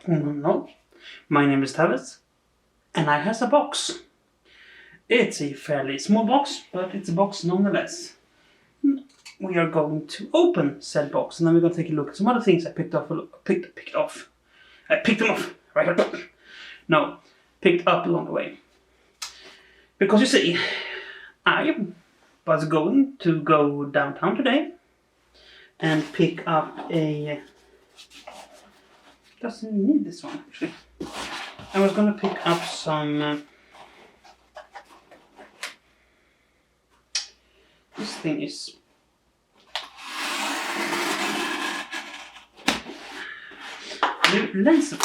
No, my name is Tawess, and I has a box. It's a fairly small box, but it's a box nonetheless. We are going to open said box, and then we're going to take a look at some other things I picked up. I picked them off, right? No, picked up along the way. Because you see, I was going to go downtown today and pick up a... Doesn't need this one actually. I was going to pick up some... this thing is... lenses,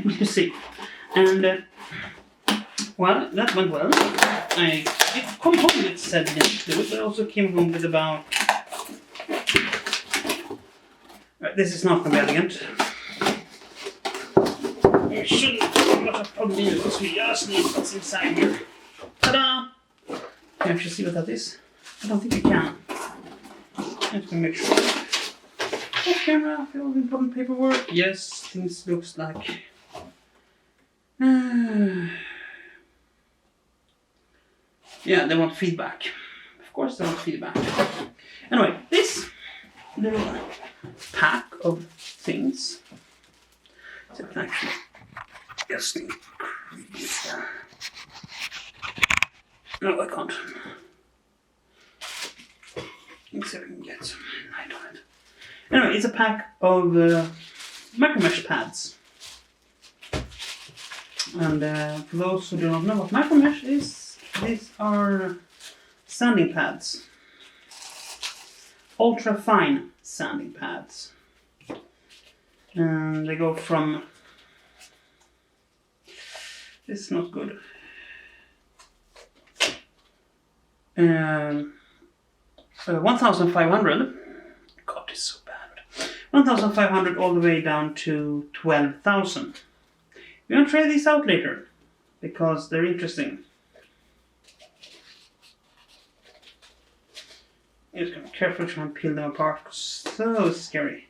you see. And well, that went well. I come home with said lenses, but I also came home with about... this is not going to be elegant. I shouldn't have got a problem because we just need what's inside here. Ta-da! Can you actually see what that is? I don't think you can. I'm just going to make sure. Off camera, all the important paperwork. Yes, things looks like... yeah, they want feedback. Of course they want feedback. Anyway, this little pack of things. So I can actually just increase that. No, I can't. Let's see if I can get some light on it. Anyway, it's a pack of micro mesh pads. And for those who do not know what micro mesh is, these are sanding pads. Ultra fine sanding pads. And they go from... this is not good. 1,500. God, it's so bad. 1,500 all the way down to 12,000. We're gonna try these out later because they're interesting. I'm just gonna carefully try and peel them apart because so scary.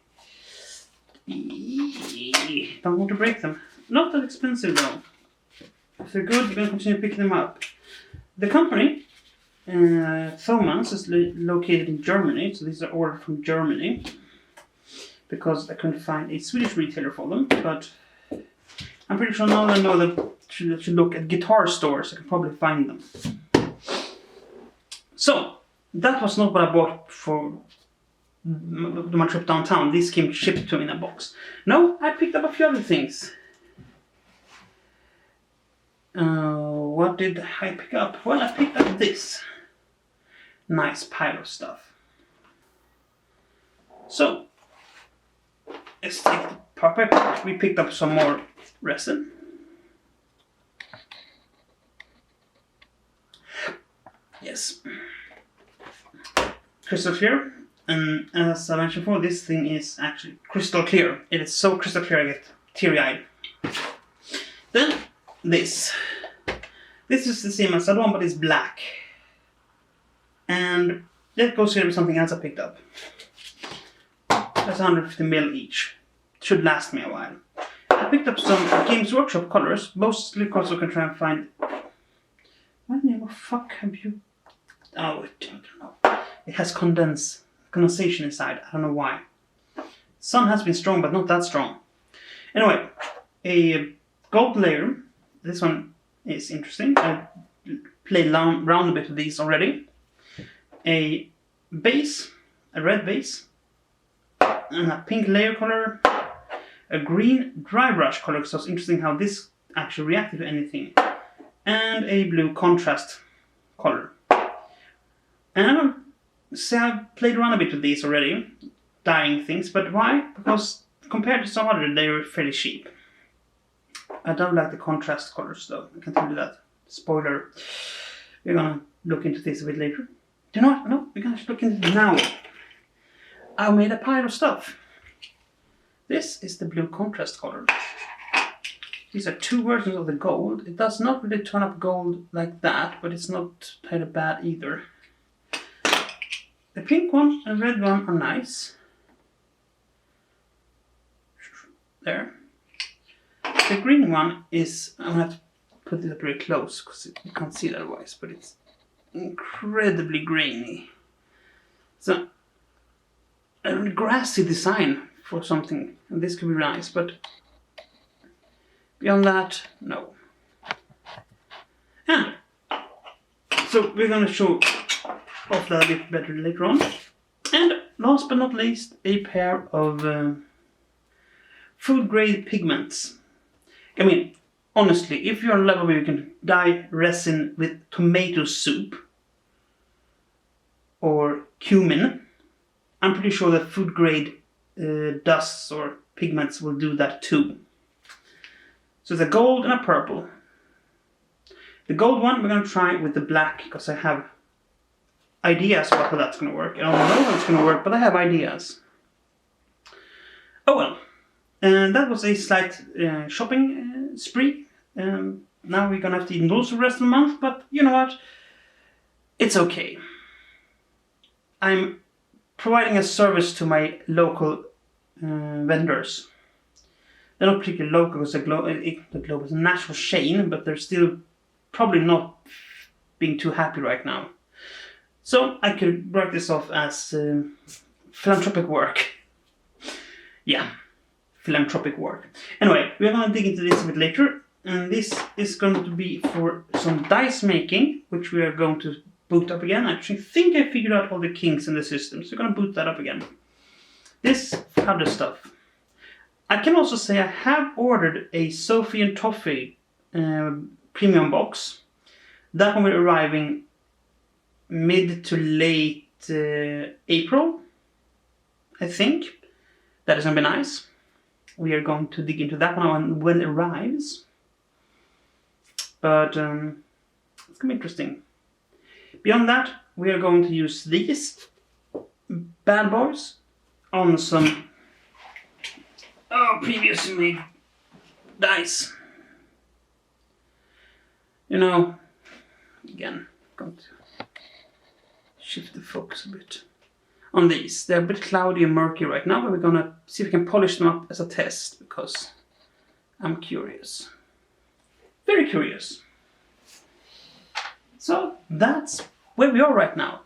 Don't want to break them. Not that expensive though. If they're good, we're gonna continue picking them up. The company, Tawess, is located in Germany, so these are ordered from Germany because I couldn't find a Swedish retailer for them, but I'm pretty sure now I know that should look at guitar stores, I can probably find them. So, that was not what I bought for my trip downtown. These came shipped to me in a box. No, I picked up a few other things. What did I pick up? Well, I picked up this nice pile of stuff. So, let's take the part by part. We picked up some more resin. Yes. Crystal clear. And as I mentioned before, this thing is actually crystal clear. It is so crystal clear I get teary-eyed. Then, this. This is the same as that one, but it's black. And that goes here with something else I picked up. That's 150 ml each. Should last me a while. I picked up some Games Workshop colors, mostly because I can try and find... what name of fuck have you... oh, I don't know. It has condensation inside, I don't know why. Sun has been strong, but not that strong. Anyway, a gold layer. This one is interesting. I played around a bit with these already. A base, a red base, and a pink layer color, a green dry brush color, so it's interesting how this actually reacted to anything, and a blue contrast color. And I don't say I've played around a bit with these already, dyeing things, but why? Because compared to some other, they were fairly cheap. I don't like the contrast colors though, I can tell you that. Spoiler. We're gonna look into this a bit later. Do you know what? No, we're gonna look into it now. I made a pile of stuff. This is the blue contrast color. These are two versions of the gold. It does not really turn up gold like that, but it's not kind of bad either. The pink one and red one are nice. There. The green one is, I'm gonna have to put it up very close because you can't see it otherwise, but it's incredibly grainy. So a grassy design for something, and this could be nice, but beyond that, no. Yeah. So we're gonna show off that a bit better later on. And last but not least, a pair of food grade pigments. I mean, honestly, if you're on a level where you can dye resin with tomato soup or cumin, I'm pretty sure that food grade dusts or pigments will do that too. So it's a gold and a purple. The gold one we're going to try with the black because I have ideas about how that's going to work. I don't know how it's going to work, but I have ideas. Oh well. And that was a slight shopping spree. Now we're going to have to eat noodles for the rest of the month, but you know what? It's okay. I'm providing a service to my local vendors. They're not particularly local because the Globe is a national chain, but they're still probably not being too happy right now. So I could write this off as philanthropic work. Yeah, philanthropic work. Anyway, we're going to dig into this a bit later. And this is going to be for some dice making, which we are going to boot up again. I actually think I figured out all the kinks in the system, so we're going to boot that up again. This other stuff. I can also say I have ordered a Sophie and Toffee premium box. That one will be arriving mid to late April, I think. That is going to be nice. We are going to dig into that one when it arrives. But it's going to be interesting. Beyond that, we are going to use these bad boys on some previously made dice. You know, again, going to shift the focus a bit on these. They're a bit cloudy and murky right now, but we're going to see if we can polish them up as a test because I'm curious. Very curious. So that's where we are right now.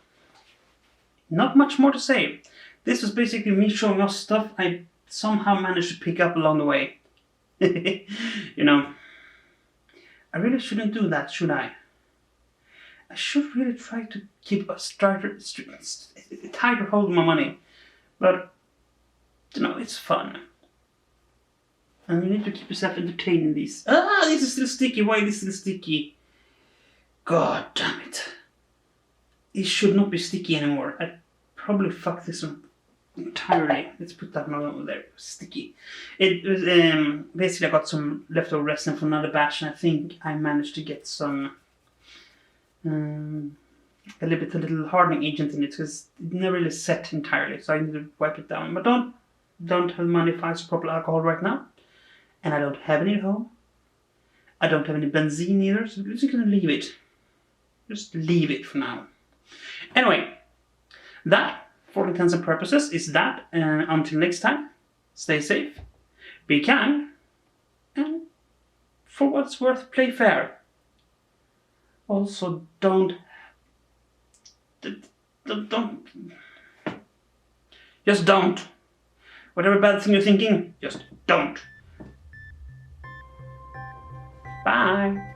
Not much more to say. This was basically me showing off stuff I somehow managed to pick up along the way. You know, I really shouldn't do that, should I? I should really try to keep a tighter hold on my money. But, you know, it's fun. And you need to keep yourself entertained in these. This is still sticky. Why is this still sticky? God damn it. It should not be sticky anymore. I probably fucked this one entirely. Let's put that one over there. Sticky. It was basically I got some leftover resin from another batch, and I think I managed to get some a little hardening agent in it because it never really set entirely. So I need to wipe it down. But don't have money to find some proper alcohol right now, and I don't have any at home. I don't have any benzene either, so we're just gonna leave it. Just leave it for now. Anyway, that, for all intents and purposes, is that. Until next time, stay safe, be kind, and for what's worth, play fair. Also, don't. Just don't. Whatever bad thing you're thinking, just don't. Bye.